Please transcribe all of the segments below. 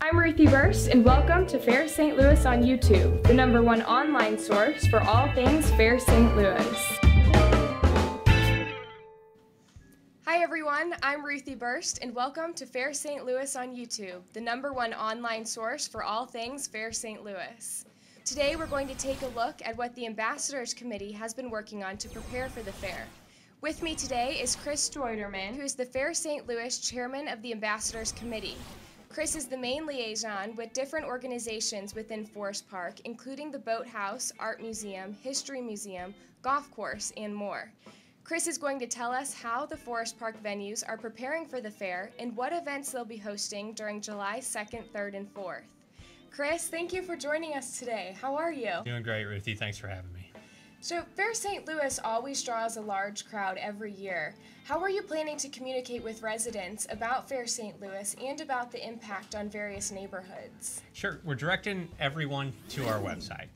I'm Ruthie Burst, and welcome to Fair St. Louis on YouTube, the #1 online source for all things Fair St. Louis. Hi everyone, I'm Ruthie Burst, and welcome to Fair St. Louis on YouTube, the #1 online source for all things Fair St. Louis. Today we're going to take a look at what the Ambassadors Committee has been working on to prepare for the fair. With me today is Chris Steuterman, who is the Fair St. Louis Chairman of the Ambassadors Committee. Chris is the main liaison with different organizations within Forest Park, including the Boathouse, Art Museum, History Museum, Golf Course, and more. Chris is going to tell us how the Forest Park venues are preparing for the fair and what events they'll be hosting during July 2nd, 3rd, and 4th. Chris, thank you for joining us today. How are you? Doing great, Ruthie. Thanks for having me. So, Fair St. Louis always draws a large crowd every year. How are you planning to communicate with residents about Fair St. Louis and about the impact on various neighborhoods? Sure. We're directing everyone to our website,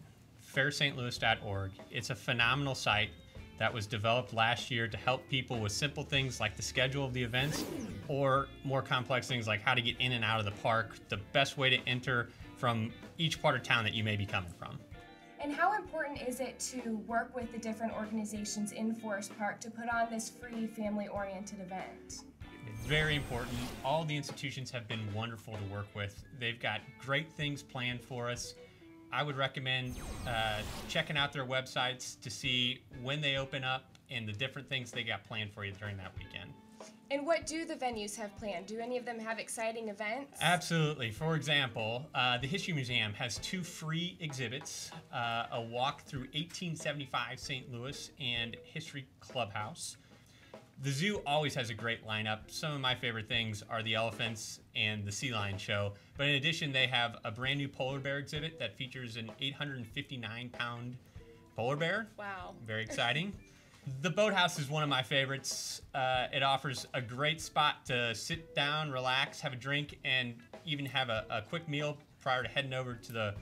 fairstlouis.org. It's a phenomenal site that was developed last year to help people with simple things like the schedule of the events or more complex things like how to get in and out of the park, the best way to enter from each part of town that you may be coming from. And how important is it to work with the different organizations in Forest Park to put on this free, family-oriented event? It's very important. All the institutions have been wonderful to work with. They've got great things planned for us. I would recommend checking out their websites to see when they open up and the different things they got planned for you during that weekend. And what do the venues have planned? Do any of them have exciting events? Absolutely. For example, the History Museum has 2 free exhibits, a walk through 1875 St. Louis and History Clubhouse. The zoo always has a great lineup. Some of my favorite things are the elephants and the sea lion show. But in addition, they have a brand new polar bear exhibit that features an 859-pound polar bear. Wow. Very exciting. The Boathouse is one of my favorites. It offers a great spot to sit down, relax, have a drink, and even have a quick meal prior to heading over to the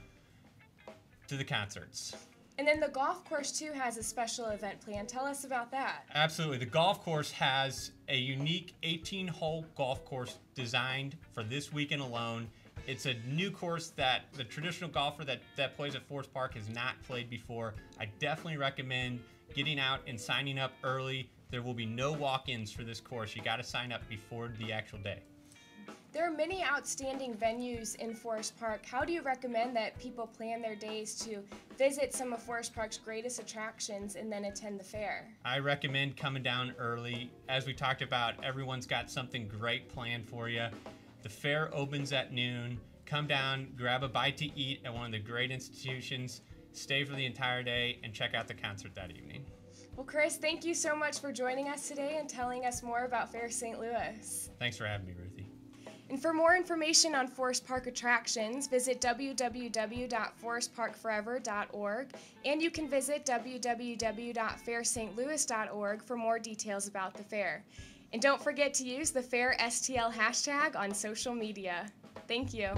concerts. And then the golf course too has a special event planned. Tell us about that. Absolutely. The golf course has a unique 18-hole golf course designed for this weekend alone. It's a new course that the traditional golfer that plays at Forest Park has not played before. I definitely recommend getting out and signing up early. There will be no walk-ins for this course. You got to sign up before the actual day. There are many outstanding venues in Forest Park. How do you recommend that people plan their days to visit some of Forest Park's greatest attractions and then attend the fair? I recommend coming down early. As we talked about, everyone's got something great planned for you. The fair opens at noon. Come down, grab a bite to eat at one of the great institutions, stay for the entire day, and check out the concert that evening. Well, Chris, thank you so much for joining us today and telling us more about Fair St. Louis. Thanks for having me, Ruthie. And for more information on Forest Park attractions, visit www.forestparkforever.org, and you can visit www.fairstlouis.org for more details about the fair. And don't forget to use the Fair STL hashtag on social media. Thank you.